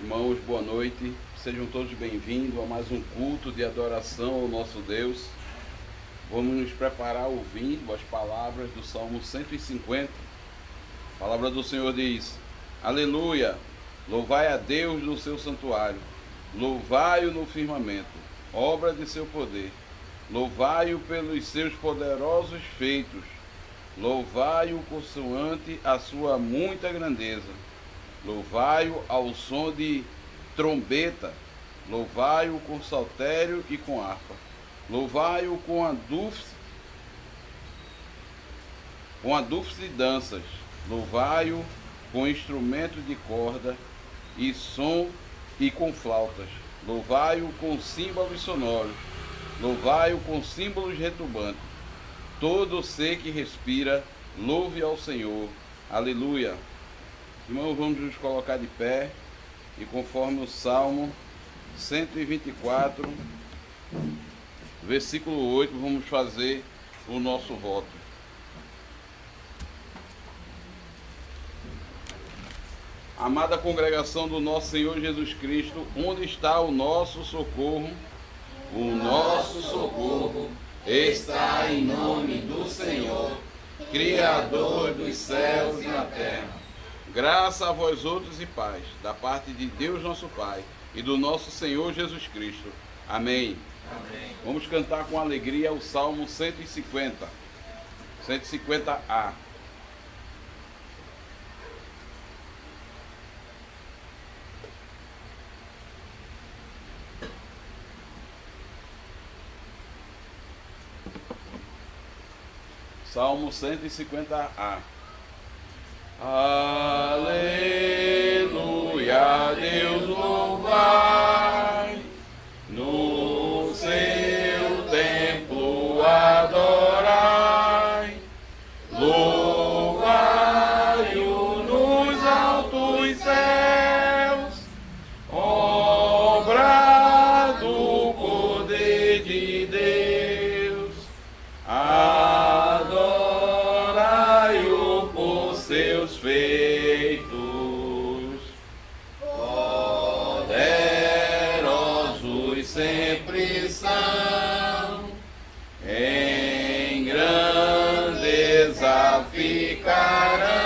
Irmãos, boa noite. Sejam todos bem-vindos a mais um culto de adoração ao nosso Deus. Vamos nos preparar ouvindo as palavras do Salmo 150. A palavra do Senhor diz: Aleluia! Louvai a Deus no seu santuário, louvai-o no firmamento, obra de seu poder. Louvai-o pelos seus poderosos feitos, louvai-o consoante a sua muita grandeza. Louvai-o ao som de trombeta, louvai-o com saltério e com harpa, louvai-o com a dulce de danças, louvai-o com instrumento de corda e som e com flautas, louvai-o com símbolos sonoros, louvai-o com símbolos retumbantes. Todo ser que respira, louve ao Senhor. Aleluia! Irmãos, vamos nos colocar de pé e conforme o Salmo 124, versículo 8, vamos fazer o nosso voto. Amada congregação do nosso Senhor Jesus Cristo, onde está o nosso socorro? O nosso socorro está em nome do Senhor, Criador dos céus e da terra. Graça a vós outros e paz, da parte de Deus nosso Pai e do nosso Senhor Jesus Cristo. Amém. Amém. Vamos cantar com alegria o Salmo 150, 150A. Salmo 150A. Aleluia, Deus louvai, no seu templo adorai, louvai-o nos altos céus, obra do poder de Deus. Adorai-o por seus feitos, poderosos sempre são, em grandeza ficarão.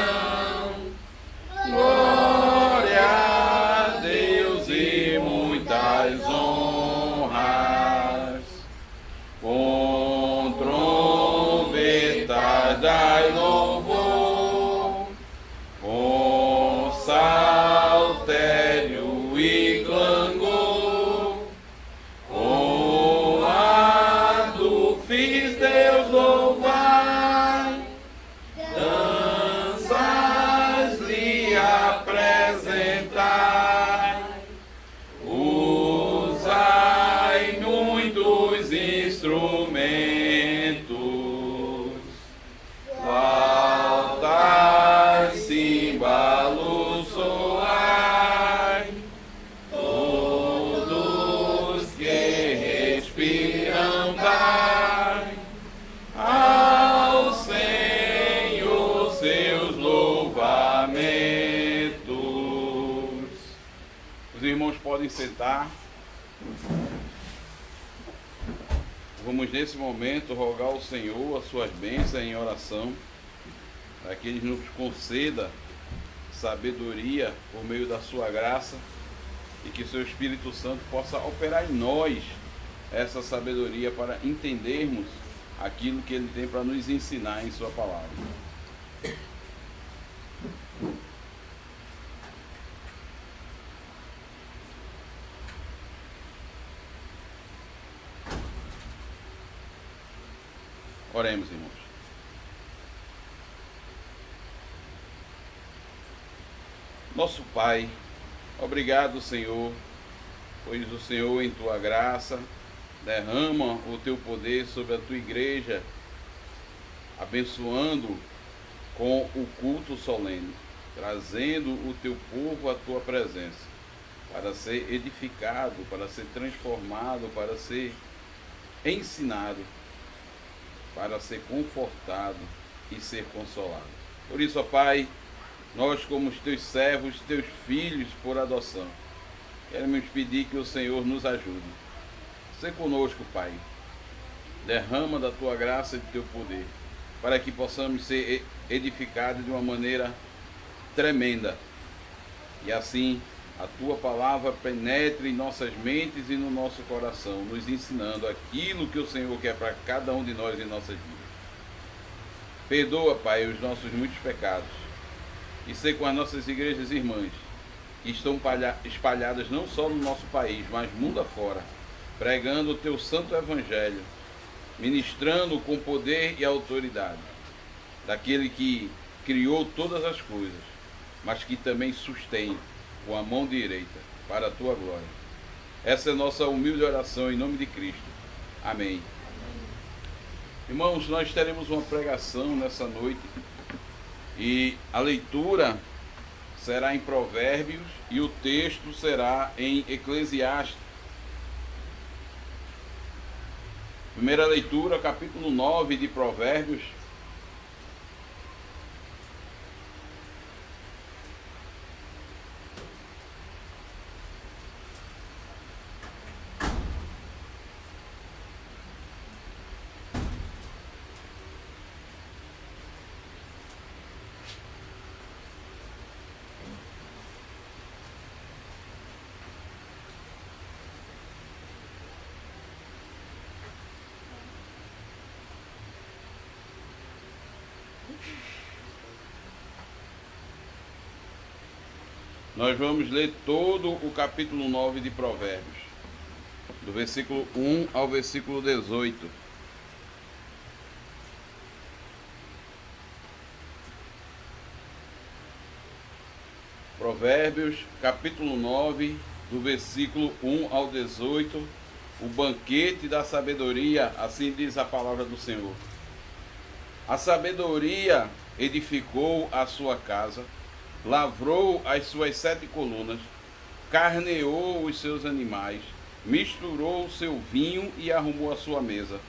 Glória a Deus e muitas honras, com trombetas dai louvor, com saltério e clangor, com adufes Deus louvai, danças lhe apresentai, usai muitos instrumentos, flautas, címbalos soai, todos que respiram dai ao Senhor seus louvamentos. Os irmãos podem sentar. Vamos nesse momento rogar ao Senhor as suas bênçãos em oração, para que Ele nos conceda sabedoria por meio da sua graça e que seu Espírito Santo possa operar em nós essa sabedoria para entendermos aquilo que Ele tem para nos ensinar em sua palavra. Oremos, irmãos. Nosso Pai, obrigado, Senhor, pois o Senhor, em tua graça, derrama o teu poder sobre a tua igreja, abençoando com o culto solene, trazendo o teu povo à tua presença, para ser edificado, para ser transformado, para ser ensinado, para ser confortado e ser consolado. Por isso, ó Pai, nós como os teus servos, teus filhos por adoção, queremos pedir que o Senhor nos ajude. Sê conosco, Pai. Derrama da tua graça e do teu poder, para que possamos ser edificados de uma maneira tremenda. E assim a tua palavra penetre em nossas mentes e no nosso coração, nos ensinando aquilo que o Senhor quer para cada um de nós em nossas vidas. Perdoa, Pai, os nossos muitos pecados. E sei com as nossas igrejas irmãs, que estão espalhadas não só no nosso país, mas mundo afora, pregando o teu santo evangelho, ministrando com poder e autoridade, daquele que criou todas as coisas, mas que também sustém com a mão direita, para a tua glória. Essa é a nossa humilde oração em nome de Cristo. Amém. Irmãos, nós teremos uma pregação nessa noite e a leitura será em Provérbios e o texto será em Eclesiastes. Primeira leitura, capítulo 9 de Provérbios. Nós vamos ler todo o capítulo 9 de Provérbios, do versículo 1 ao versículo 18. Provérbios, capítulo 9, do versículo 1 ao 18, o banquete da sabedoria, assim diz a palavra do Senhor. A sabedoria edificou a sua casa, lavrou as suas 7 colunas, carneou os seus animais, misturou o seu vinho e arrumou a sua mesa.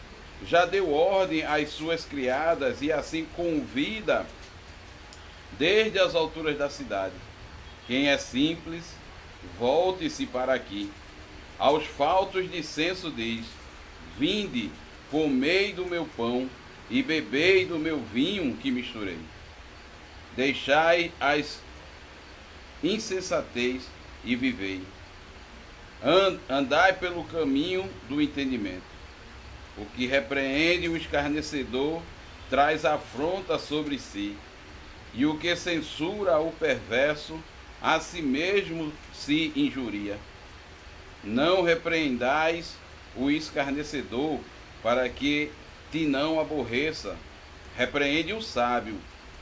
Já deu ordem às suas criadas e assim convida desde as alturas da cidade. Quem é simples, volte-se para aqui. Aos faltos de senso diz: vinde, comei do meu pão e bebei do meu vinho que misturei. Deixai as insensatez e vivei. Andai pelo caminho do entendimento. O que repreende o escarnecedor traz afronta sobre si, e o que censura o perverso a si mesmo se injuria. Não repreendais o escarnecedor, para que te não aborreça. Repreende o sábio,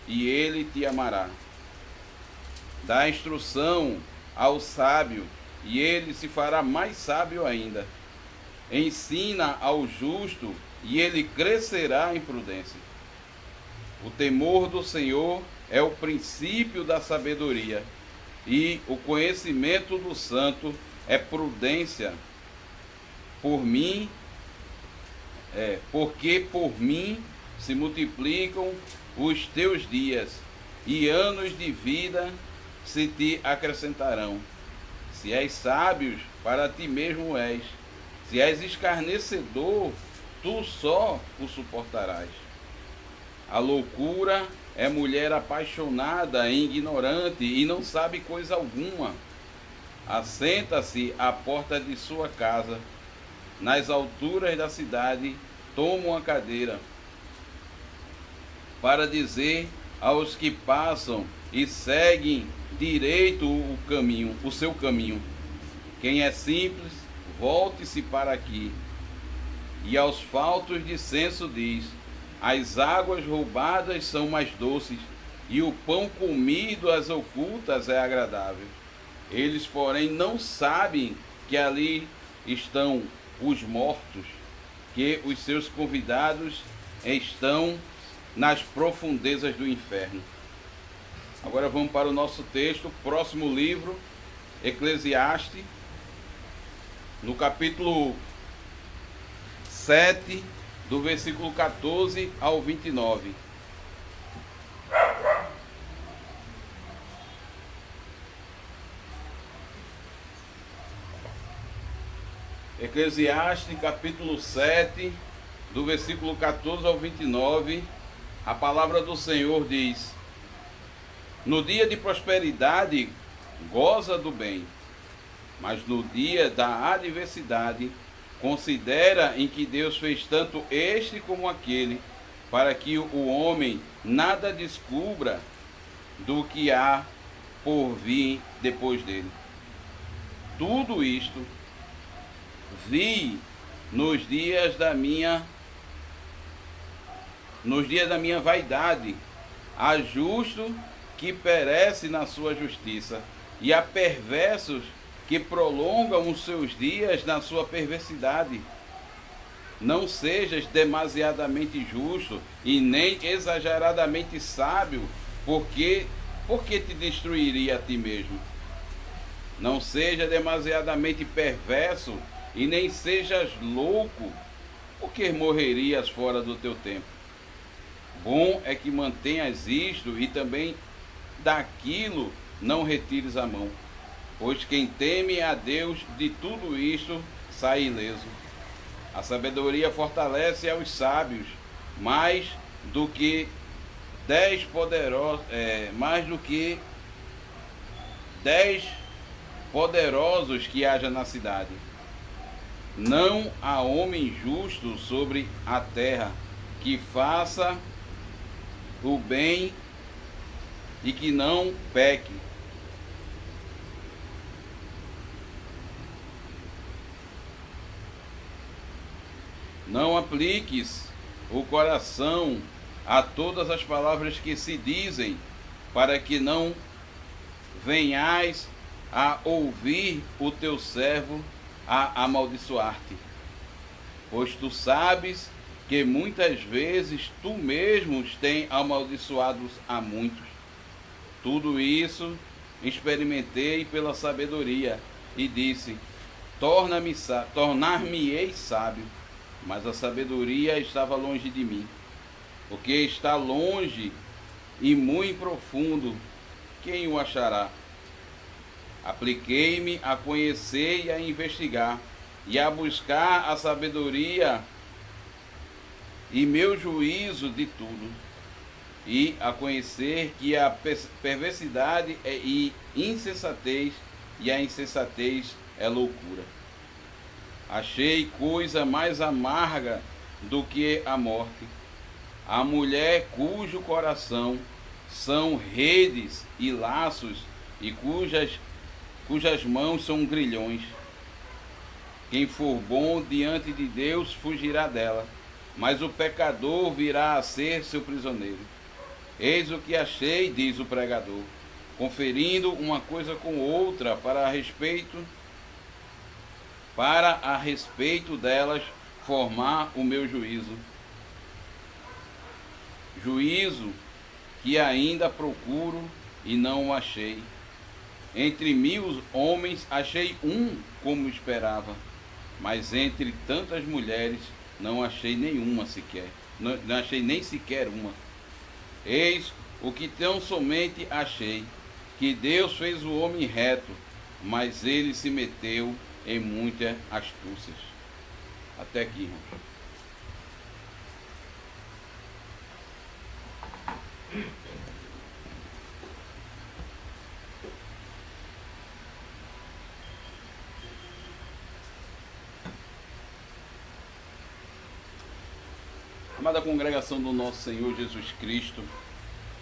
e ele te amará. Dá instrução ao sábio, e ele se fará mais sábio ainda. Ensina ao justo, e ele crescerá em prudência. O temor do Senhor é o princípio da sabedoria, e o conhecimento do santo é prudência. Porque por mim se multiplicam os teus dias, e anos de vida se te acrescentarão. Se és sábio, para ti mesmo és. Se és escarnecedor, tu só o suportarás. A loucura é mulher apaixonada e ignorante, e não sabe coisa alguma. Assenta-se à porta de sua casa, nas alturas da cidade, toma uma cadeira, para dizer aos que passam e seguem direito o seu caminho: quem é simples, volte-se para aqui. E aos faltos de senso diz: as águas roubadas são mais doces, e o pão comido às ocultas é agradável. Eles, porém, não sabem que ali estão os mortos, que os seus convidados estão nas profundezas do inferno. Agora vamos para o nosso texto, próximo livro, Eclesiastes, no capítulo 7, do versículo 14 ao 29. Eclesiastes capítulo 7, do versículo 14 ao 29, a palavra do Senhor diz: no dia de prosperidade, goza do bem, mas no dia da adversidade, considera em que Deus fez tanto este como aquele, para que o homem nada descubra do que há por vir depois dele. Tudo isto vi nos dias da minha vaidade. Há justo que perece na sua justiça, e há perversos que prolongam os seus dias na sua perversidade. Não sejas demasiadamente justo e nem exageradamente sábio, porque te destruiria a ti mesmo. Não seja demasiadamente perverso e nem sejas louco, porque morrerias fora do teu tempo. Bom é que mantenhas isto e também daquilo não retires a mão, pois quem teme a Deus de tudo isto sai ileso. A sabedoria fortalece aos sábios mais do que 10 poderosos que haja na cidade. Não há homem justo sobre a terra que faça o bem e que não peque. Não apliques o coração a todas as palavras que se dizem, para que não venhais a ouvir o teu servo a amaldiçoar-te. Pois tu sabes que muitas vezes tu mesmos tens amaldiçoado a muitos. Tudo isso experimentei pela sabedoria e disse: tornar-me-ei sábio. Mas a sabedoria estava longe de mim, porque está longe e muito profundo, quem o achará? Apliquei-me a conhecer e a investigar, e a buscar a sabedoria e meu juízo de tudo, e a conhecer que a perversidade é insensatez, e a insensatez é loucura. Achei coisa mais amarga do que a morte, a mulher cujo coração são redes e laços, e cujas mãos são grilhões. Quem for bom diante de Deus fugirá dela, mas o pecador virá a ser seu prisioneiro. Eis o que achei, diz o pregador, conferindo uma coisa com outra para a respeito delas formar o meu juízo. Juízo que ainda procuro e não o achei. Entre 1000 homens achei um como esperava, mas entre tantas mulheres não achei nenhuma sequer. Não achei nem sequer uma. Eis o que tão somente achei, que Deus fez o homem reto, mas ele se meteu em muitas astúcias. Até aqui, irmãos. Amada congregação do nosso Senhor Jesus Cristo,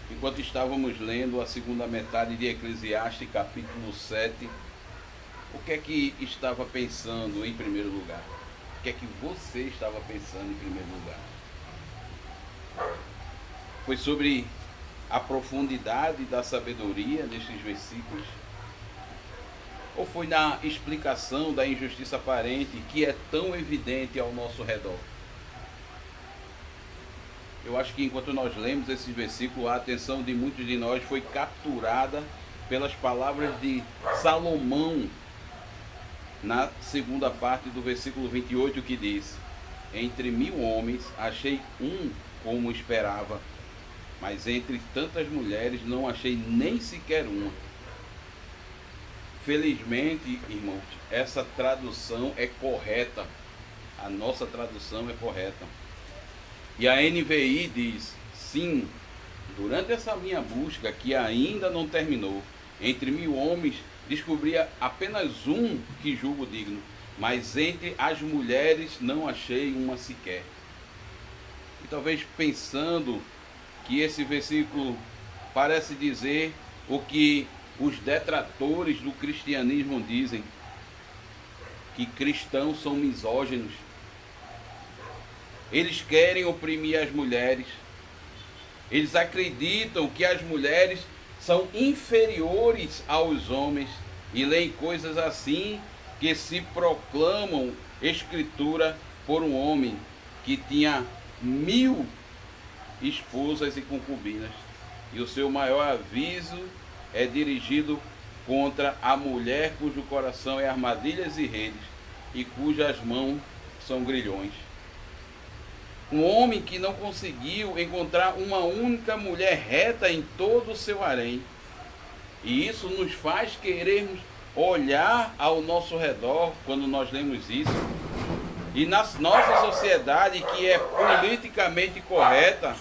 enquanto estávamos lendo a segunda metade de Eclesiastes, capítulo 7, o que é que estava pensando em primeiro lugar? O que é que você estava pensando em primeiro lugar? Foi sobre a profundidade da sabedoria nestes versículos? Ou foi na explicação da injustiça aparente que é tão evidente ao nosso redor? Eu acho que enquanto nós lemos esses versículos, a atenção de muitos de nós foi capturada pelas palavras de Salomão, na segunda parte do versículo 28, que diz: entre 1000 homens achei um como esperava, mas entre tantas mulheres não achei nem sequer uma. Felizmente, irmãos, essa tradução é correta. A nossa tradução é correta. E a NVI diz: sim, durante essa minha busca, que ainda não terminou, entre 1000 homens, descobri apenas um que julgo digno, mas entre as mulheres não achei uma sequer. E talvez pensando que esse versículo parece dizer o que os detratores do cristianismo dizem, que cristãos são misóginos. Eles querem oprimir as mulheres. Eles acreditam que as mulheres são inferiores aos homens e leem coisas assim que se proclamam escritura por um homem que tinha 1000 esposas e concubinas. E o seu maior aviso é dirigido contra a mulher cujo coração é armadilhas e redes e cujas mãos são grilhões. Um homem que não conseguiu encontrar uma única mulher reta em todo o seu harém. E isso nos faz querermos olhar ao nosso redor quando nós lemos isso. E na nossa sociedade, que é politicamente correta,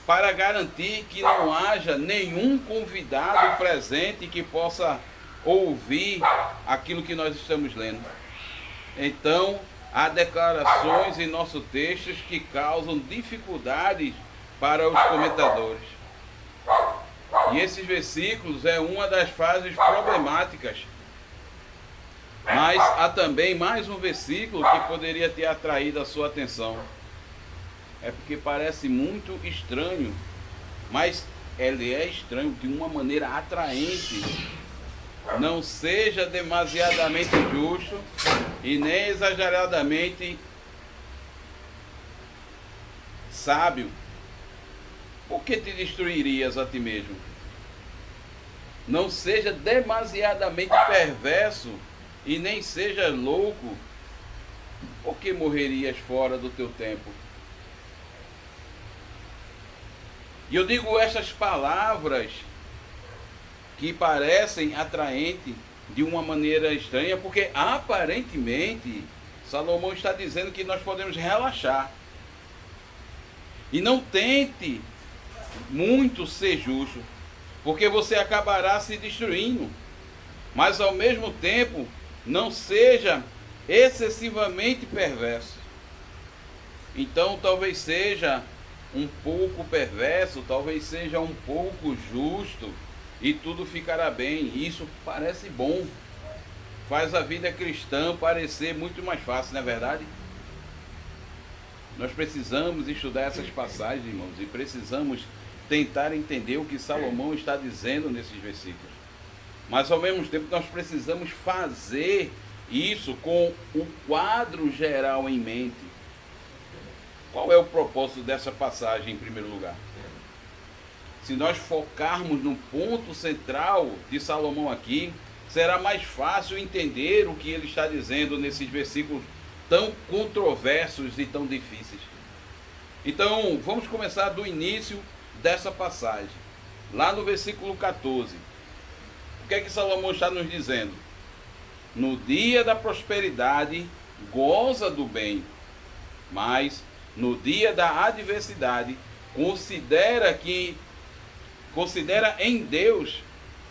para garantir que não haja nenhum convidado presente que possa ouvir aquilo que nós estamos lendo. Então, há declarações em nossos textos que causam dificuldades para os comentadores. E esses versículos é uma das fases problemáticas. Mas há também mais um versículo que poderia ter atraído a sua atenção. É porque parece muito estranho, mas ele é estranho de uma maneira atraente. Não seja demasiadamente justo e nem exageradamente sábio. Por que te destruirias a ti mesmo? Não seja demasiadamente perverso e nem seja louco. Por que morrerias fora do teu tempo? E eu digo essas palavras que parecem atraentes de uma maneira estranha, porque aparentemente Salomão está dizendo que nós podemos relaxar. E não tente muito ser justo, porque você acabará se destruindo. Mas ao mesmo tempo, não seja excessivamente perverso. Então talvez seja um pouco perverso, talvez seja um pouco justo, e tudo ficará bem. Isso parece bom, faz a vida cristã parecer muito mais fácil, não é verdade? Nós precisamos estudar essas passagens, irmãos, e precisamos tentar entender o que Salomão está dizendo nesses versículos. Mas ao mesmo tempo nós precisamos fazer isso com o quadro geral em mente. Qual é o propósito dessa passagem em primeiro lugar? Se nós focarmos no ponto central de Salomão aqui, será mais fácil entender o que ele está dizendo nesses versículos tão controversos e tão difíceis. Então, vamos começar do início dessa passagem. Lá no versículo 14. O que é que Salomão está nos dizendo? No dia da prosperidade, goza do bem, mas no dia da adversidade, considera em Deus,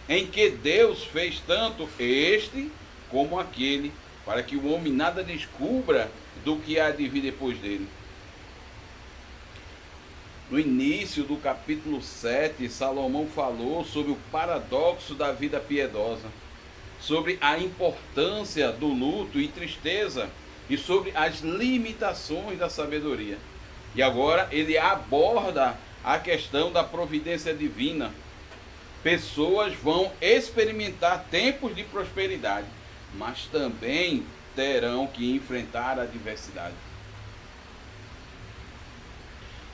em que Deus fez tanto este como aquele, para que o homem nada descubra do que há de vir depois dele. No início do capítulo 7, Salomão falou sobre o paradoxo da vida piedosa, sobre a importância do luto e tristeza e sobre as limitações da sabedoria. E agora ele aborda a questão da providência divina. Pessoas vão experimentar tempos de prosperidade, mas também terão que enfrentar a adversidade.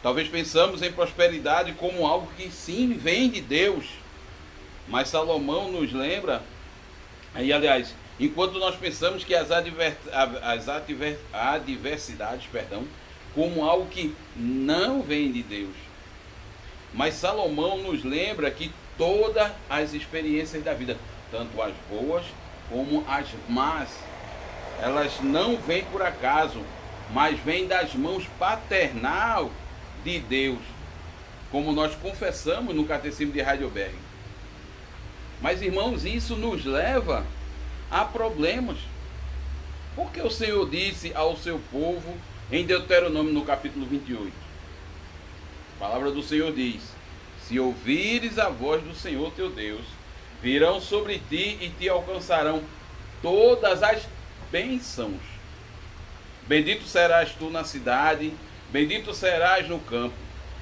Talvez pensamos em prosperidade como algo que sim vem de Deus, mas Salomão nos lembra, e aliás, enquanto nós pensamos que as adversidades, como algo que não vem de Deus, mas Salomão nos lembra que todas as experiências da vida, tanto as boas como as más, elas não vêm por acaso, mas vêm das mãos paternal de Deus, como nós confessamos no Catecismo de Heidelberg. Mas, irmãos, isso nos leva a problemas. Porque o Senhor disse ao seu povo em Deuteronômio no capítulo 28, a palavra do Senhor diz: se ouvires a voz do Senhor teu Deus, virão sobre ti e te alcançarão todas as bênçãos. Bendito serás tu na cidade, bendito serás no campo,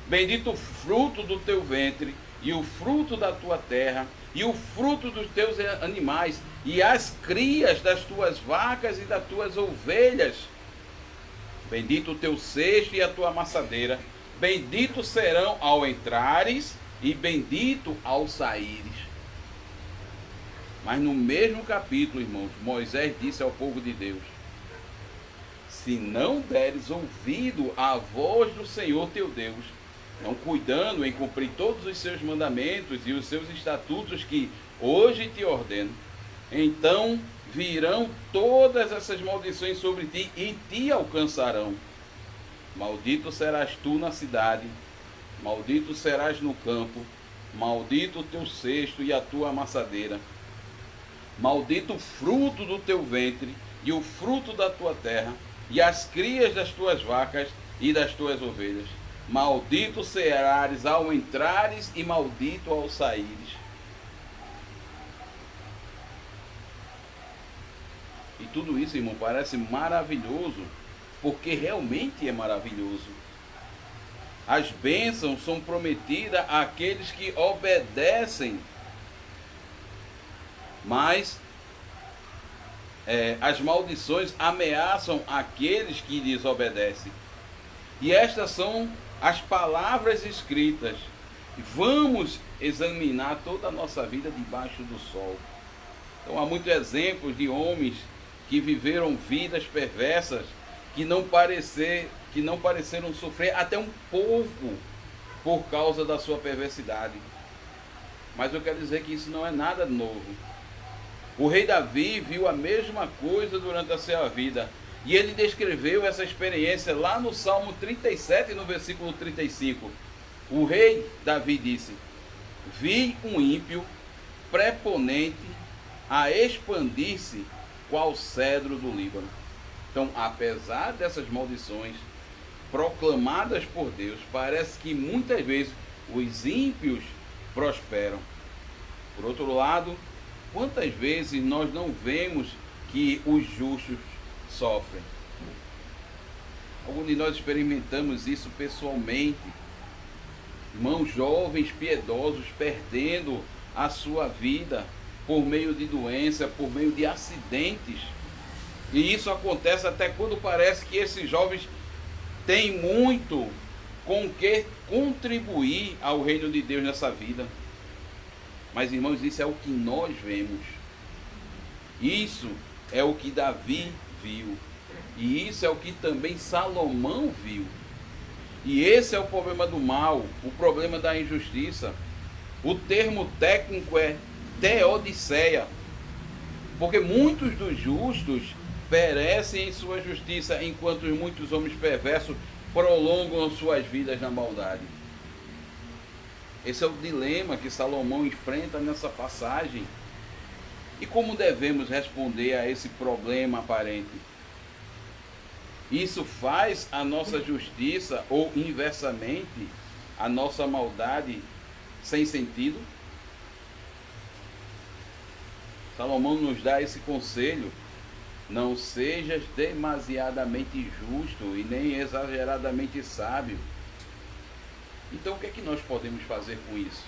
bendito o fruto do teu ventre, e o fruto da tua terra, e o fruto dos teus animais, e as crias das tuas vacas e das tuas ovelhas. Bendito o teu cesto e a tua amassadeira, bendito serão ao entrares, e bendito ao saíres. Mas no mesmo capítulo, irmãos, Moisés disse ao povo de Deus: se não deres ouvido à voz do Senhor teu Deus, não cuidando em cumprir todos os seus mandamentos e os seus estatutos que hoje te ordeno, então virão todas essas maldições sobre ti e te alcançarão. Maldito serás tu na cidade, maldito serás no campo, maldito o teu cesto e a tua amassadeira, maldito o fruto do teu ventre e o fruto da tua terra, e as crias das tuas vacas e das tuas ovelhas. Maldito serás ao entrares e maldito ao saíres. E tudo isso, irmão, parece maravilhoso, porque realmente é maravilhoso. As bênçãos são prometidas àqueles que obedecem, mas as maldições ameaçam aqueles que desobedecem. E estas são as palavras escritas. Vamos examinar toda a nossa vida debaixo do sol. Então há muitos exemplos de homens que viveram vidas perversas, que não pareceram sofrer até um pouco por causa da sua perversidade. Mas eu quero dizer que isso não é nada novo. O rei Davi viu a mesma coisa durante a sua vida, e ele descreveu essa experiência lá no Salmo 37, no versículo 35. O rei Davi disse: vi um ímpio preponente a expandir-se qual cedro do Líbano. Então, apesar dessas maldições proclamadas por Deus, parece que muitas vezes os ímpios prosperam. Por outro lado, quantas vezes nós não vemos que os justos sofrem? Alguns de nós experimentamos isso pessoalmente. Irmãos jovens piedosos perdendo a sua vida por meio de doença, por meio de acidentes. E isso acontece até quando parece que esses jovens têm muito com que contribuir ao reino de Deus nessa vida. Mas, irmãos, isso é o que nós vemos. Isso é o que Davi viu. E isso é o que também Salomão viu. E esse é o problema do mal, o problema da injustiça. O termo técnico é teodiceia, porque muitos dos justos perecem em sua justiça, enquanto muitos homens perversos prolongam suas vidas na maldade. Esse é o dilema que Salomão enfrenta nessa passagem. E como devemos responder a esse problema aparente? Isso faz a nossa justiça, ou inversamente, a nossa maldade sem sentido? Salomão nos dá esse conselho: não sejas demasiadamente justo e nem exageradamente sábio. Então o que é que nós podemos fazer com isso?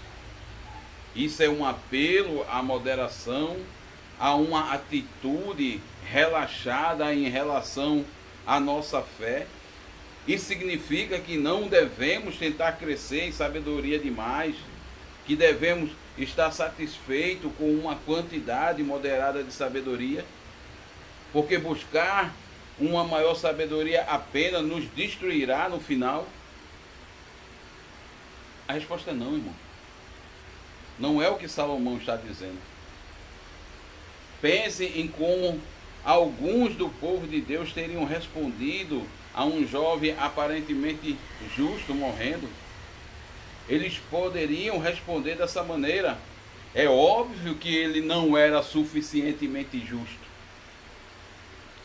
Isso é um apelo à moderação, a uma atitude relaxada em relação à nossa fé. Isso significa que não devemos tentar crescer em sabedoria demais, que devemos estar satisfeitos com uma quantidade moderada de sabedoria, porque buscar uma maior sabedoria apenas nos destruirá no final? A resposta é não, irmão. Não é o que Salomão está dizendo. Pense em como alguns do povo de Deus teriam respondido a um jovem aparentemente justo morrendo. Eles poderiam responder dessa maneira: é óbvio que ele não era suficientemente justo.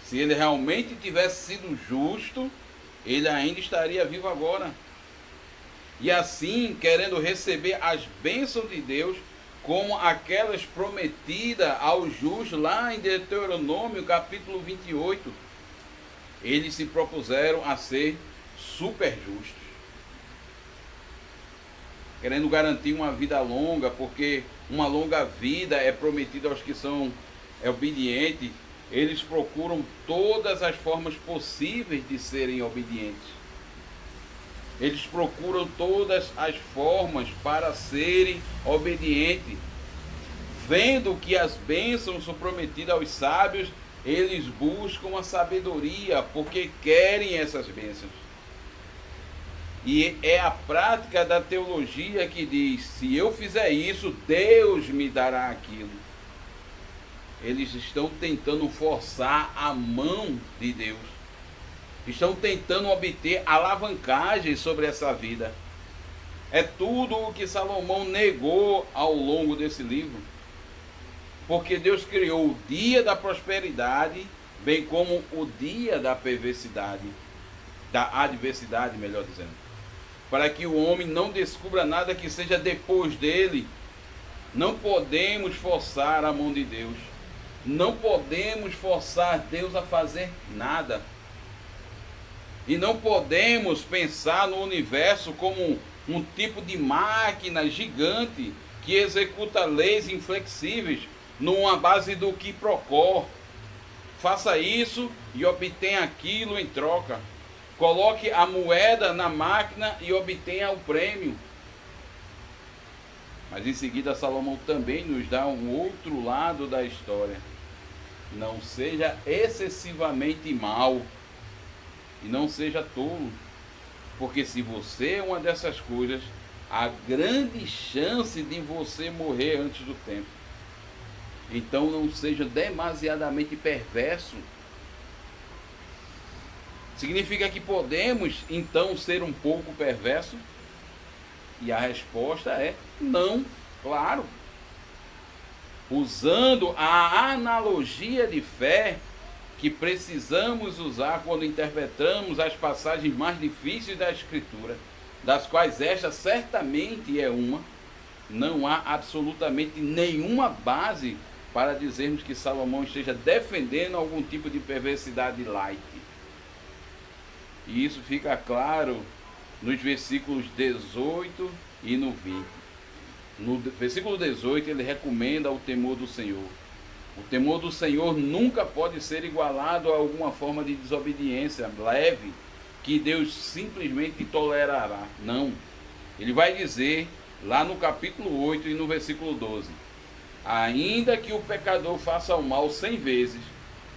Se ele realmente tivesse sido justo, ele ainda estaria vivo agora. E assim, querendo receber as bênçãos de Deus, como aquelas prometidas aos justos lá em Deuteronômio capítulo 28, eles se propuseram a ser super justos, querendo garantir uma vida longa, porque uma longa vida é prometida aos que são obedientes. Eles procuram todas as formas possíveis de serem obedientes. Eles procuram todas as formas para serem obedientes. Vendo que as bênçãos são prometidas aos sábios, eles buscam a sabedoria, porque querem essas bênçãos. E é a prática da teologia que diz: se eu fizer isso, Deus me dará aquilo. Eles estão tentando forçar a mão de Deus. Estão tentando obter alavancagem sobre essa vida. É tudo o que Salomão negou ao longo desse livro. Porque Deus criou o dia da prosperidade, bem como o dia da perversidade, da adversidade, melhor dizendo, para que o homem não descubra nada que seja depois dele. Não podemos forçar a mão de Deus. Não podemos forçar Deus a fazer nada. E não podemos pensar no universo como um tipo de máquina gigante que executa leis inflexíveis numa base do quiprocó. Faça isso e obtenha aquilo em troca. Coloque a moeda na máquina e obtenha o prêmio. Mas em seguida Salomão também nos dá um outro lado da história. Não seja excessivamente mau. E não seja tolo, porque se você é uma dessas coisas, há grande chance de você morrer antes do tempo. Então não seja demasiadamente perverso. Significa que podemos então ser um pouco perverso? E a resposta é não, claro. Usando a analogia de fé que precisamos usar quando interpretamos as passagens mais difíceis da Escritura, das quais esta certamente é uma, não há absolutamente nenhuma base para dizermos que Salomão esteja defendendo algum tipo de perversidade light. E isso fica claro nos versículos 18 e no 20. No versículo 18 ele recomenda o temor do Senhor. O temor do Senhor nunca pode ser igualado a alguma forma de desobediência leve que Deus simplesmente tolerará. Não. Ele vai dizer lá no capítulo 8 e no versículo 12: ainda que o pecador faça o mal 100 vezes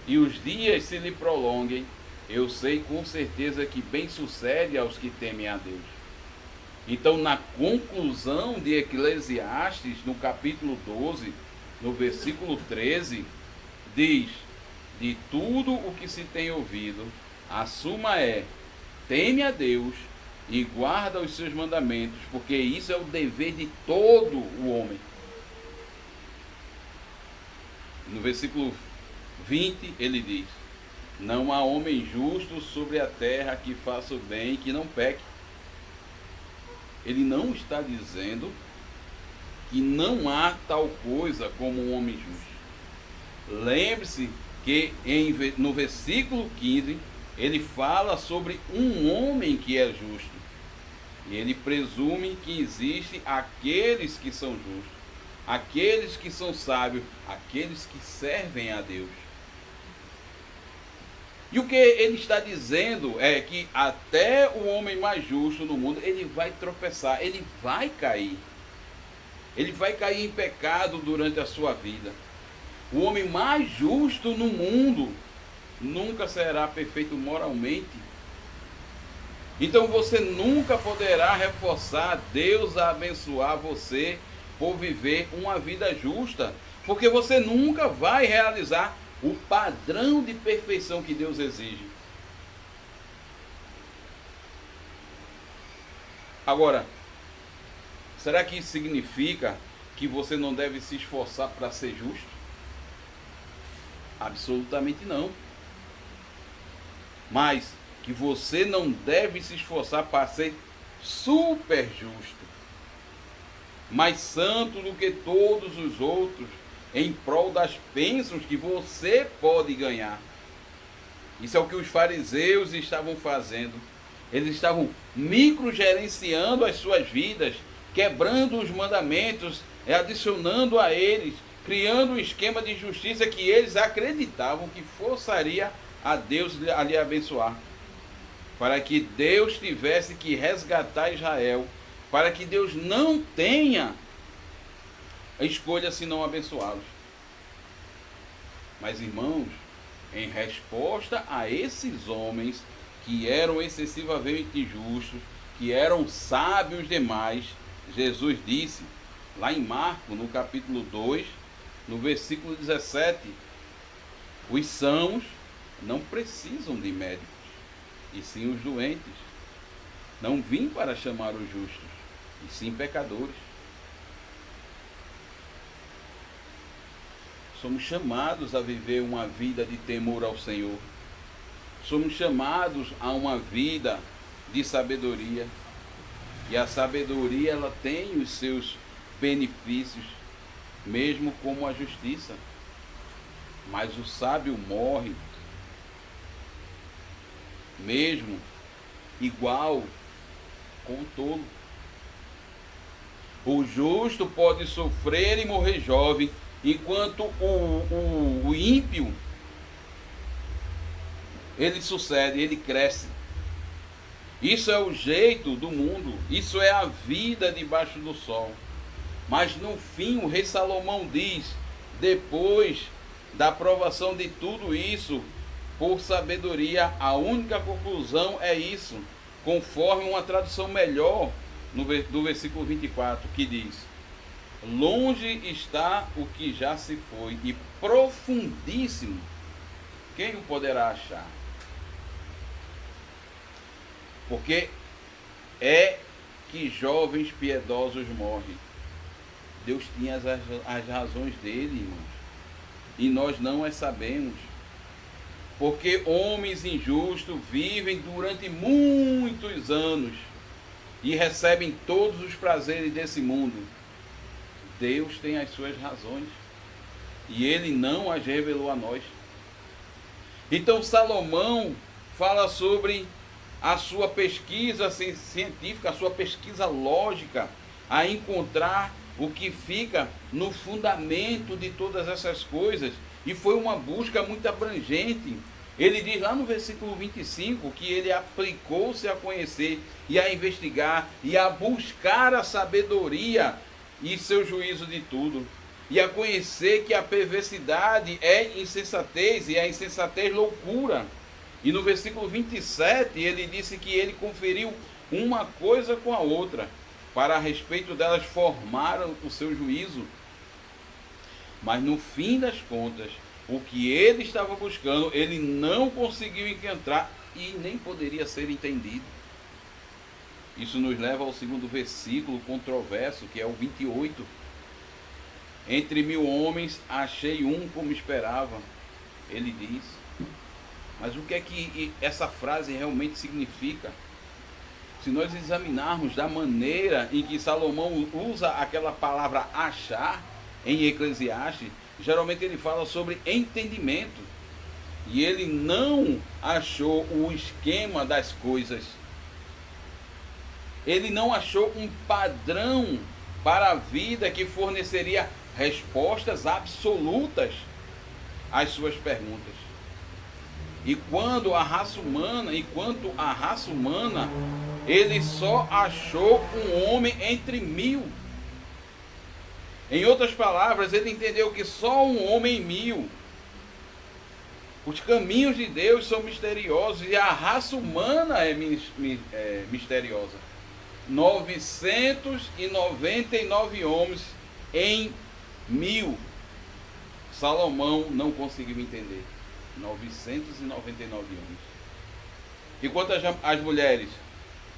e os dias se lhe prolonguem, eu sei com certeza que bem sucede aos que temem a Deus. Então, na conclusão de Eclesiastes, no capítulo 12, no versículo 13, diz: de tudo o que se tem ouvido, a suma é: teme a Deus e guarda os seus mandamentos, porque isso é o dever de todo o homem. No versículo 20 ele diz: não há homem justo sobre a terra que faça o bem e que não peque. Ele não está dizendo que não há tal coisa como um homem justo. Lembre-se que no versículo 15 ele fala sobre um homem que é justo. E ele presume que existem aqueles que são justos, aqueles que são sábios, aqueles que servem a Deus. E o que ele está dizendo é que até o homem mais justo no mundo, ele vai tropeçar, ele vai cair. Ele vai cair em pecado durante a sua vida. O homem mais justo no mundo nunca será perfeito moralmente. Então você nunca poderá reforçar Deus a abençoar você por viver uma vida justa, Porque você nunca vai realizar o padrão de perfeição que Deus exige. Agora, será que isso significa que você não deve se esforçar para ser justo? Absolutamente não. Mas que você não deve se esforçar para ser super justo, mais santo do que todos os outros, em prol das bênçãos que você pode ganhar. Isso é o que os fariseus estavam fazendo. Eles estavam microgerenciando as suas vidas, quebrando os mandamentos, adicionando a eles, criando um esquema de justiça que eles acreditavam que forçaria a Deus a lhe abençoar. Para que Deus tivesse que resgatar Israel, para que Deus não tenha a escolha senão abençoá-los. Mas, irmãos, em resposta a esses homens que eram excessivamente justos, que eram sábios demais, Jesus disse, lá em Marcos, no capítulo 2, no versículo 17, os sãos não precisam de médicos, e sim os doentes. Não vim para chamar os justos, e sim pecadores. Somos chamados a viver uma vida de temor ao Senhor. Somos chamados a uma vida de sabedoria. E a sabedoria, ela tem os seus benefícios, mesmo como a justiça. Mas o sábio morre, mesmo igual com o tolo. O justo pode sofrer e morrer jovem, enquanto o ímpio, ele sucede, ele cresce. Isso é o jeito do mundo, isso é a vida debaixo do sol. Mas no fim o rei Salomão diz, depois da aprovação de tudo isso, por sabedoria, a única conclusão é isso, conforme uma tradução melhor do versículo 24, que diz: longe está o que já se foi, e profundíssimo, quem o poderá achar? Porque é que jovens piedosos morrem. Deus tinha as razões dele, irmãos, e nós não as sabemos. Porque homens injustos vivem durante muitos anos e recebem todos os prazeres desse mundo. Deus tem as suas razões e ele não as revelou a nós. Então Salomão fala sobre a sua pesquisa científica, a sua pesquisa lógica, a encontrar o que fica no fundamento de todas essas coisas. E foi uma busca muito abrangente. Ele diz lá no versículo 25 que ele aplicou-se a conhecer e a investigar e a buscar a sabedoria e seu juízo de tudo, e a conhecer que a perversidade é insensatez e a insensatez loucura. E no versículo 27 ele disse que ele conferiu uma coisa com a outra, para a respeito delas formaram o seu juízo. Mas no fim das contas, o que ele estava buscando, ele não conseguiu encontrar e nem poderia ser entendido. Isso nos leva ao segundo versículo controverso, que é o 28. Entre 1000 homens achei um como esperava, ele diz. Mas o que é que essa frase realmente significa? Se nós examinarmos da maneira em que Salomão usa aquela palavra achar em Eclesiastes, geralmente ele fala sobre entendimento. E ele não achou o esquema das coisas. Ele não achou um padrão para a vida que forneceria respostas absolutas às suas perguntas. E quanto à raça humana, ele só achou um homem entre 1000. Em outras palavras, ele entendeu que só um homem em 1000. Os caminhos de Deus são misteriosos e a raça humana é misteriosa. 999 homens em 1000. Salomão não conseguiu entender. 999 anos. E quanto às mulheres,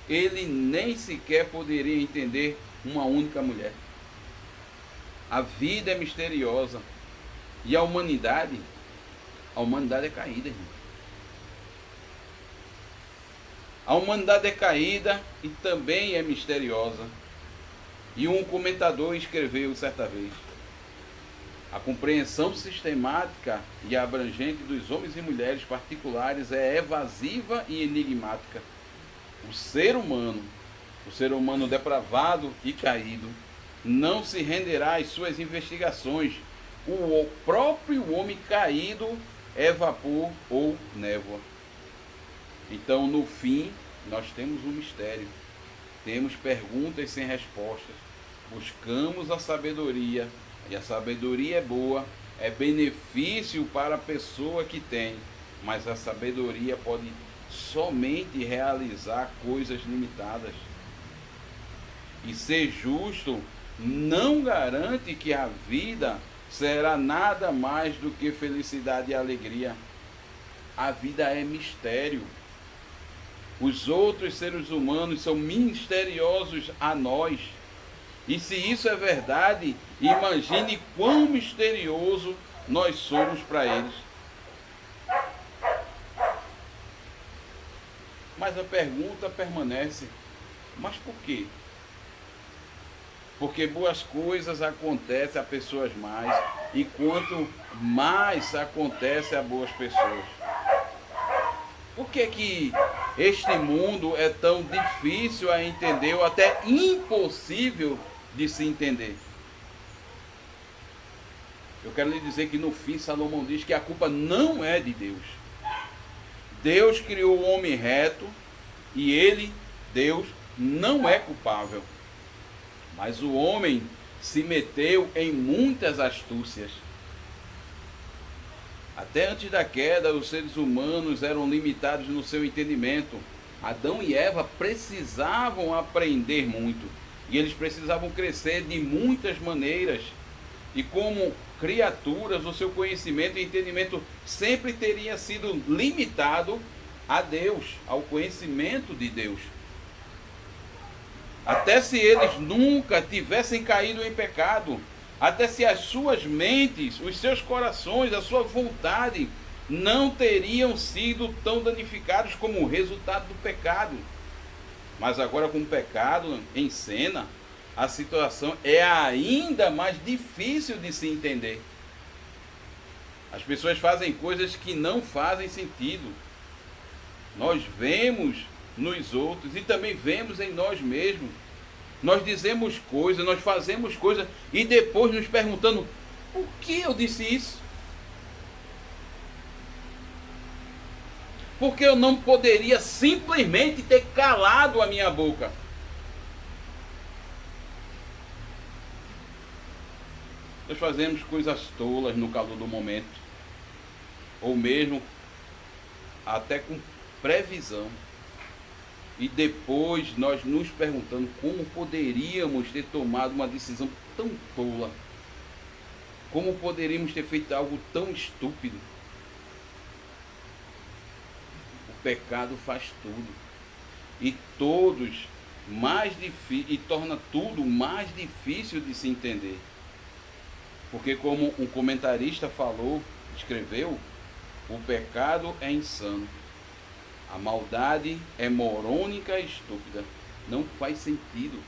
ele nem sequer poderia entender uma única mulher. A vida é misteriosa. E a humanidade é caída, irmão. A humanidade é caída e também é misteriosa. E um comentador escreveu certa vez: a compreensão sistemática e abrangente dos homens e mulheres particulares é evasiva e enigmática. O ser humano depravado e caído, não se renderá às suas investigações. O próprio homem caído é vapor ou névoa. Então, no fim, nós temos um mistério. Temos perguntas sem respostas. Buscamos a sabedoria. E a sabedoria é boa, é benefício para a pessoa que tem. Mas a sabedoria pode somente realizar coisas limitadas. E ser justo não garante que a vida será nada mais do que felicidade e alegria. A vida é mistério. Os outros seres humanos são misteriosos a nós. E se isso é verdade, imagine quão misterioso nós somos para eles. Mas a pergunta permanece: mas por quê? Porque boas coisas acontecem a pessoas mais, e quanto mais acontece a boas pessoas. Por que este mundo é tão difícil a entender, ou até impossível de se entender? Eu quero lhe dizer que no fim Salomão diz que a culpa não é de Deus. Deus criou o homem reto e ele, Deus, não é culpável. Mas o homem se meteu em muitas astúcias. Até antes da queda, os seres humanos eram limitados no seu entendimento. Adão e Eva precisavam aprender muito. E eles precisavam crescer de muitas maneiras. E como criaturas, o seu conhecimento e entendimento sempre teria sido limitado a Deus, ao conhecimento de Deus. Até se eles nunca tivessem caído em pecado, até se as suas mentes, os seus corações, a sua vontade não teriam sido tão danificados como resultado do pecado. Mas agora, com o pecado em cena, a situação é ainda mais difícil de se entender. As pessoas fazem coisas que não fazem sentido. Nós vemos nos outros e também vemos em nós mesmos. Nós dizemos coisas, nós fazemos coisas e depois nos perguntando: por que eu disse isso? Porque eu não poderia simplesmente ter calado a minha boca. Nós fazemos coisas tolas no calor do momento, ou mesmo até com previsão. E depois nós nos perguntando como poderíamos ter tomado uma decisão tão tola. Como poderíamos ter feito algo tão estúpido. O pecado faz tudo. E torna tudo mais difícil de se entender. Porque como um comentarista escreveu, o pecado é insano. A maldade é morônica e estúpida. Não faz sentido.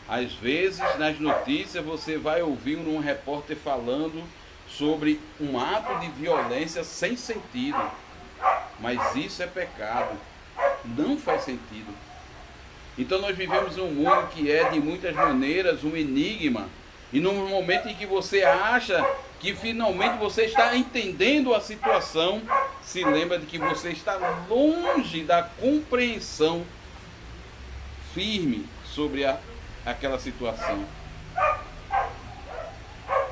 Às vezes, nas notícias, você vai ouvir um repórter falando sobre um ato de violência sem sentido. Mas isso é pecado. Não faz sentido. Então nós vivemos um mundo que é, de muitas maneiras, um enigma. E no momento em que você acha que finalmente você está entendendo a situação, se lembra de que você está longe da compreensão firme sobre aquela situação.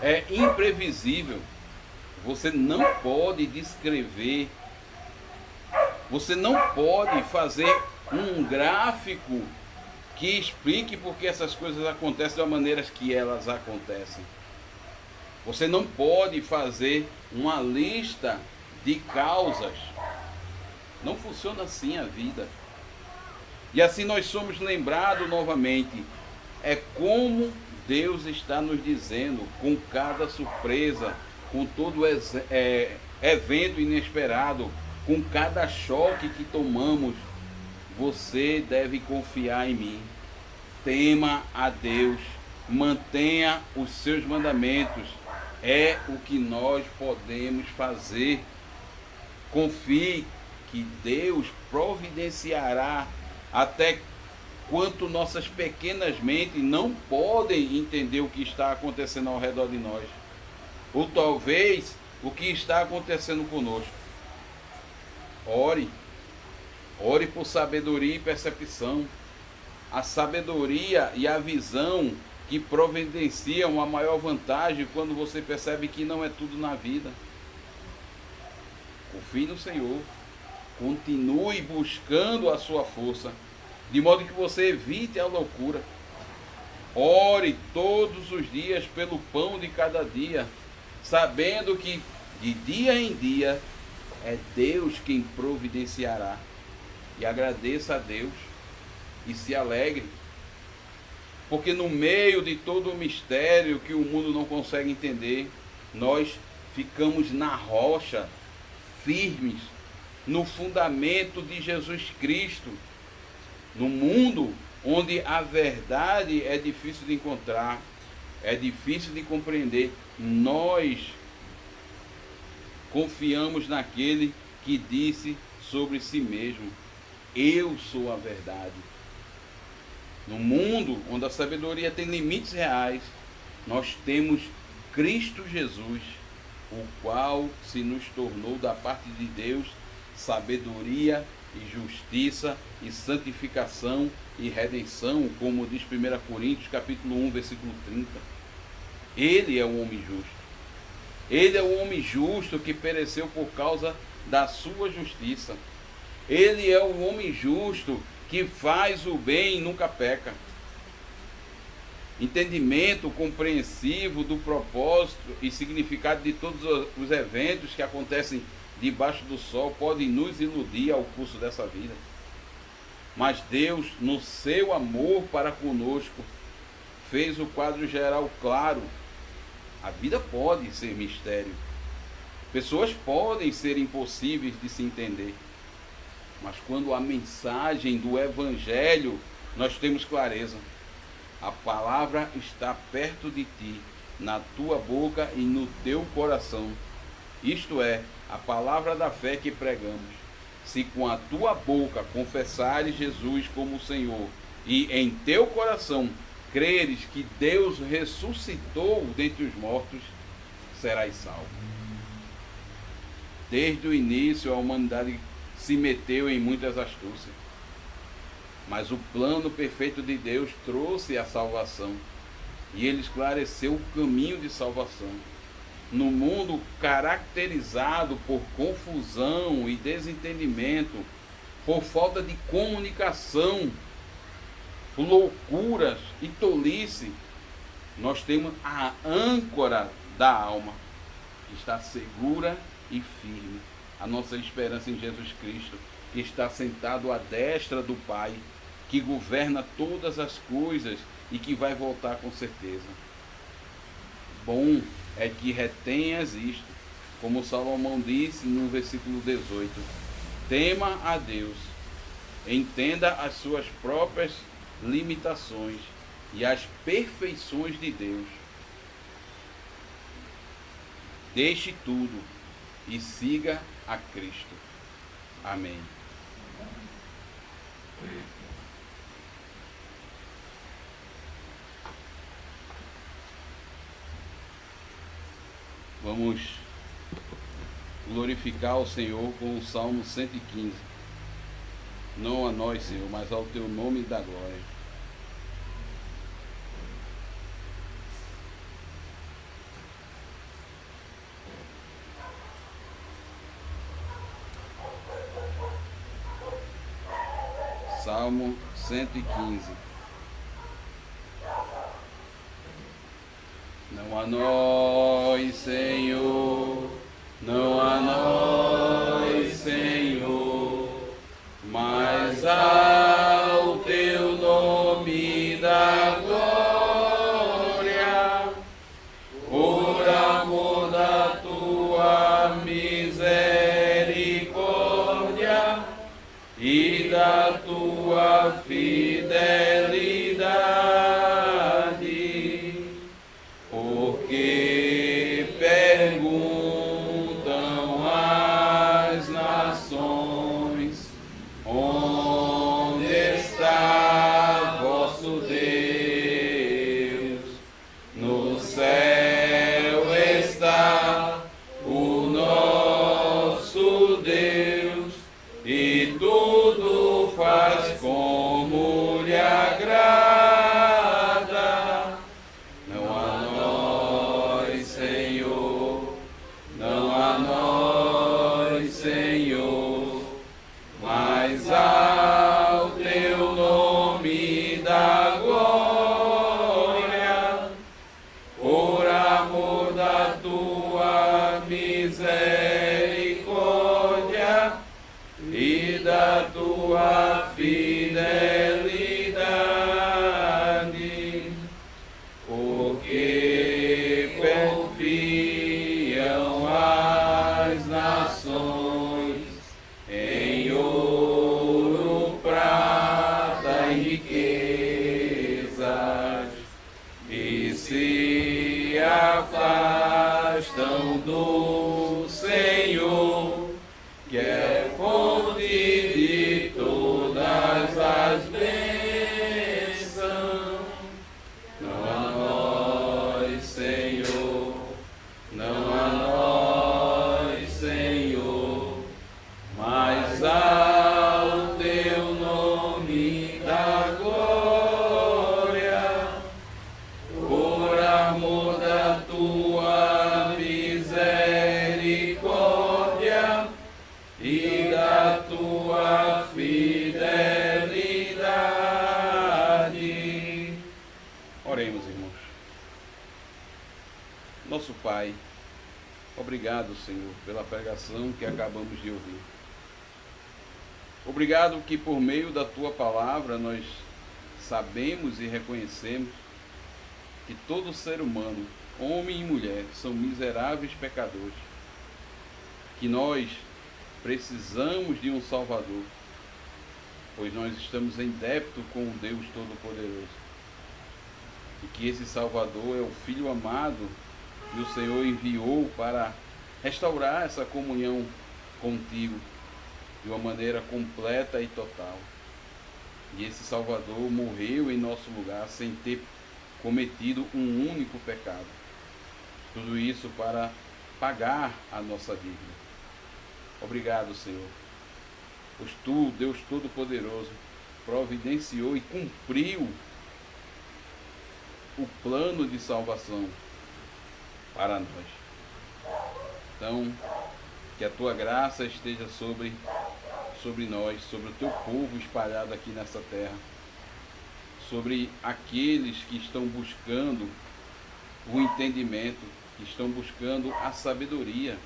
É imprevisível. Você não pode descrever, você não pode fazer um gráfico que explique por que essas coisas acontecem da maneira que elas acontecem. Você não pode fazer uma lista de causas. Não funciona assim a vida. E assim nós somos lembrados novamente. É como Deus está nos dizendo, com cada surpresa, com todo evento inesperado, com cada choque que tomamos, você deve confiar em mim. Tema a Deus, mantenha os seus mandamentos. É o que nós podemos fazer. Confie que Deus providenciará, até quanto nossas pequenas mentes não podem entender o que está acontecendo ao redor de nós, ou talvez o que está acontecendo conosco. Ore por sabedoria e percepção. A sabedoria e a visão que providenciam a maior vantagem quando você percebe que não é tudo na vida. Confie no Senhor. Continue buscando a sua força, de modo que você evite a loucura. Ore todos os dias pelo pão de cada dia, sabendo que de dia em dia é Deus quem providenciará. E agradeça a Deus e se alegre, porque no meio de todo o mistério que o mundo não consegue entender, nós ficamos na rocha, firmes, no fundamento de Jesus Cristo. No mundo onde a verdade é difícil de encontrar, é difícil de compreender, nós confiamos naquele que disse sobre si mesmo: eu sou a verdade. No mundo onde a sabedoria tem limites reais, nós temos Cristo Jesus, o qual se nos tornou da parte de Deus sabedoria e justiça e santificação e redenção, como diz 1 Coríntios capítulo 1, versículo 30. Ele é o homem justo. Ele é o homem justo que pereceu por causa da sua justiça. Ele é o homem justo que faz o bem e nunca peca. Entendimento compreensivo do propósito e significado de todos os eventos que acontecem debaixo do sol podem nos iludir ao curso dessa vida. Mas Deus, no seu amor para conosco, fez o quadro geral claro. A vida pode ser mistério. Pessoas podem ser impossíveis de se entender. Mas quando a mensagem do Evangelho, nós temos clareza. A palavra está perto de ti, na tua boca e no teu coração. Isto é, a palavra da fé que pregamos. Se com a tua boca confessares Jesus como Senhor e em teu coração creres que Deus ressuscitou dentre os mortos, serás salvo. Desde o início a humanidade se meteu em muitas astúcias, mas o plano perfeito de Deus trouxe a salvação e ele esclareceu o caminho de salvação. No mundo caracterizado por confusão e desentendimento, por falta de comunicação, por loucuras e tolice, nós temos a âncora da alma, que está segura e firme. A nossa esperança em Jesus Cristo, que está sentado à destra do Pai, que governa todas as coisas e que vai voltar com certeza. Bom é que retenhas isto, como Salomão disse no versículo 18: tema a Deus, entenda as suas próprias limitações e as perfeições de Deus. Deixe tudo e siga a Cristo. Amém. Vamos glorificar o Senhor com o Salmo 115. Não a nós, Senhor, mas ao teu nome da glória. Salmo 115. Não a nós, nós, Senhor, não a nós, Senhor, mas ao teu nome da glória, por amor da tua misericórdia e da tua fidelidade, porque perguntam as nações, onde está vosso Deus? No céu está o nosso Deus, e tudo faz como lhe agrada. Não a nós, Senhor, não a nós, Senhor, mas ao teu nome da glória, por amor da tua misericórdia e da tua fidelidade, porque confiam as nações em ouro, prata e riquezas, e se afastam do Senhor, que é fonte de todas as bênçãos. Não a nós, Senhor, não a nós, Senhor, mas ao teu nome da glória, por amor da tua misericórdia e da tua fidelidade. Oremos, irmãos. Nosso Pai, obrigado, Senhor, pela pregação que acabamos de ouvir. Obrigado que por meio da tua palavra nós sabemos e reconhecemos que todo ser humano, homem e mulher, são miseráveis pecadores, que nós precisamos de um Salvador, pois nós estamos em débito com o Deus Todo-Poderoso, e que esse Salvador é o Filho amado que o Senhor enviou para restaurar essa comunhão contigo de uma maneira completa e total. E esse Salvador morreu em nosso lugar sem ter cometido um único pecado. Tudo isso para pagar a nossa dívida. Obrigado, Senhor, pois tu, Deus Todo-Poderoso, providenciou e cumpriu o plano de salvação para nós. Então, que a tua graça esteja sobre nós, sobre o teu povo espalhado aqui nessa terra, sobre aqueles que estão buscando o entendimento, que estão buscando a sabedoria.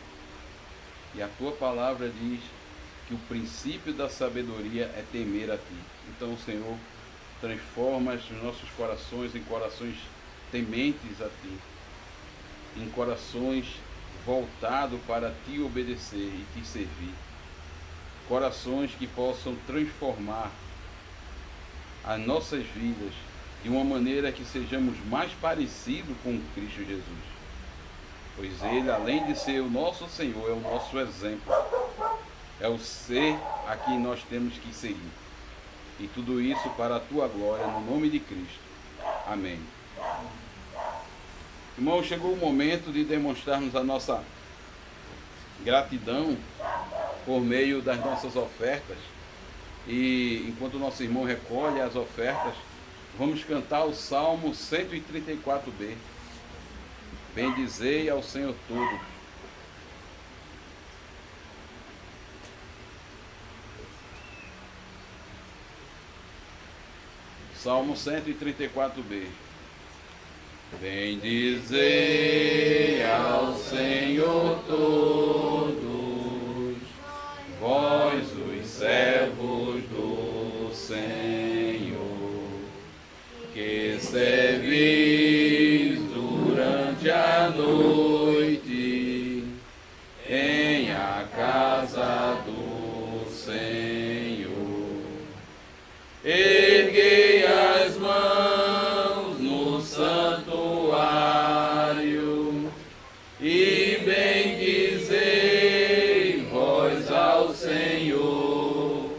E a tua palavra diz que o princípio da sabedoria é temer a ti. Então, Senhor, transforma os nossos corações em corações tementes a ti, em corações voltados para te obedecer e te servir. Corações que possam transformar as nossas vidas de uma maneira que sejamos mais parecidos com Cristo Jesus. Pois Ele, além de ser o nosso Senhor, é o nosso exemplo. É o ser a quem nós temos que seguir. E tudo isso para a tua glória, no nome de Cristo. Amém. Irmão, chegou o momento de demonstrarmos a nossa gratidão por meio das nossas ofertas. E enquanto o nosso irmão recolhe as ofertas, vamos cantar o Salmo 134b. Bendizei ao Senhor todos. Salmo 134b. Bendizei ao Senhor todos, vós os servos do Senhor, que servis durante a noite em a casa do Senhor. Erguei as mãos no santuário e bendizei vós ao Senhor.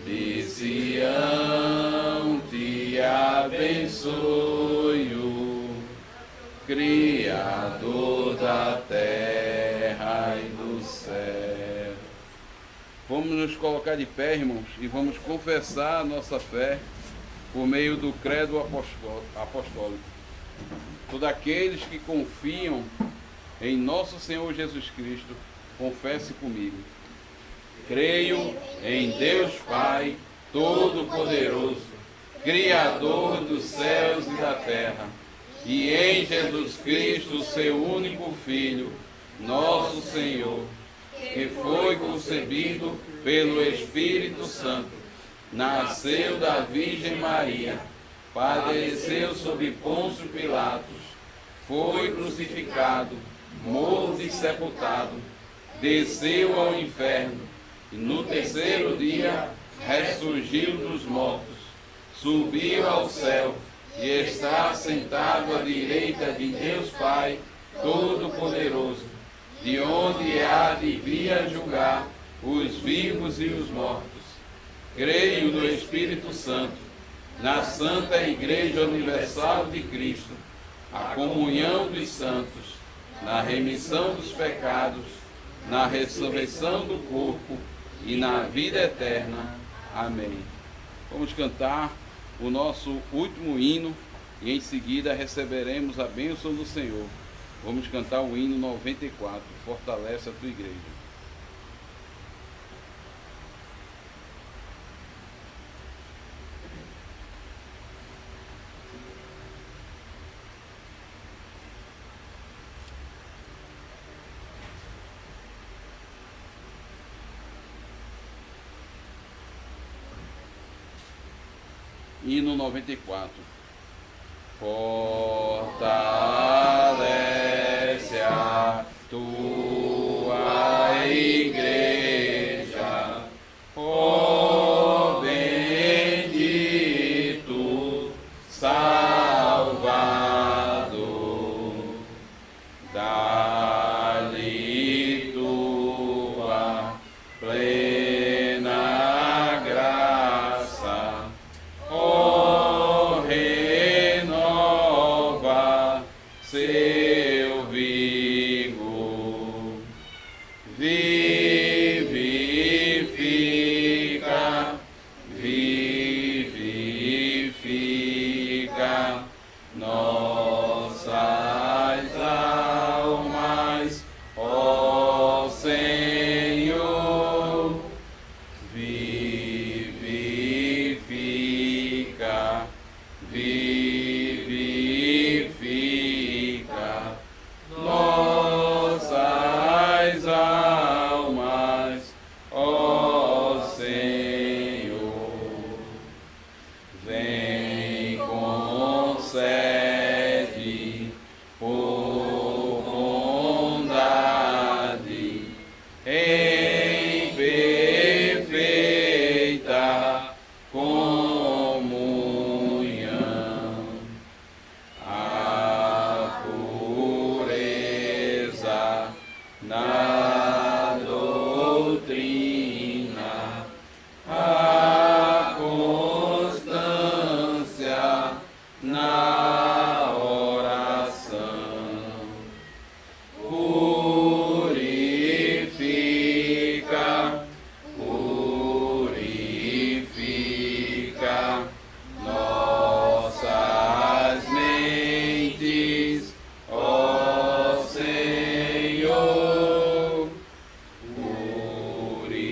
De Sião te abençoe o Criador da terra e do céu. Vamos nos colocar de pé, irmãos, e vamos confessar a nossa fé por meio do credo apostólico. Todos aqueles que confiam em nosso Senhor Jesus Cristo, confesse comigo. Creio em Deus Pai Todo-Poderoso, Criador dos céus e da terra, e em Jesus Cristo, seu único Filho, nosso Senhor, que foi concebido pelo Espírito Santo, nasceu da Virgem Maria, padeceu sob Pôncio Pilatos, foi crucificado, morto e sepultado, desceu ao inferno, e no terceiro dia ressurgiu dos mortos, subiu ao céu, e está sentado à direita de Deus Pai Todo-Poderoso, de onde há de vir a julgar os vivos e os mortos. Creio no Espírito Santo, na Santa Igreja Universal de Cristo, a comunhão dos santos, na remissão dos pecados, na ressurreição do corpo e na vida eterna. Amém. Vamos cantar o nosso último hino e em seguida receberemos a bênção do Senhor. Vamos cantar o hino 94, Fortalece a tua igreja. Hino 94. Fortalece a tua igreja, ó bendito Salvador, dá-lhe tua plena graça, ó renova seu vigor, vivifica, vivifica nossas almas, ó Senhor, vivifica, vivifica nossas almas, ó Senhor. Vem, concede por bondade em perfeita comunhão a pureza na doutrina, a constância na oração, purifica, purifica nossas mentes, ó Senhor, purifica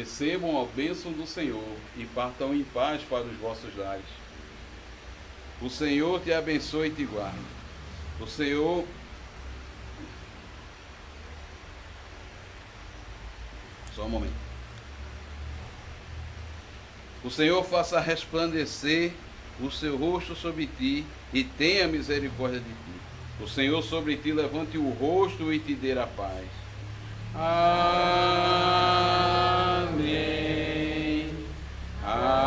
Recebam a bênção do Senhor e partam em paz para os vossos lares. O Senhor te abençoe e te guarde. O Senhor Só um momento. O Senhor faça resplandecer o seu rosto sobre ti e tenha misericórdia de ti. O Senhor sobre ti levante o rosto e te dê a paz. Amém. Amém.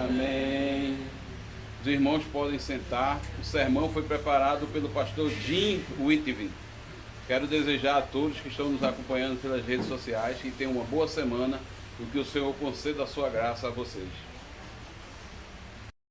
Amém. Os irmãos podem sentar. O sermão foi preparado pelo pastor Jim Whitvin. Quero desejar a todos que estão nos acompanhando pelas redes sociais que tenham uma boa semana e que o Senhor conceda a sua graça a vocês.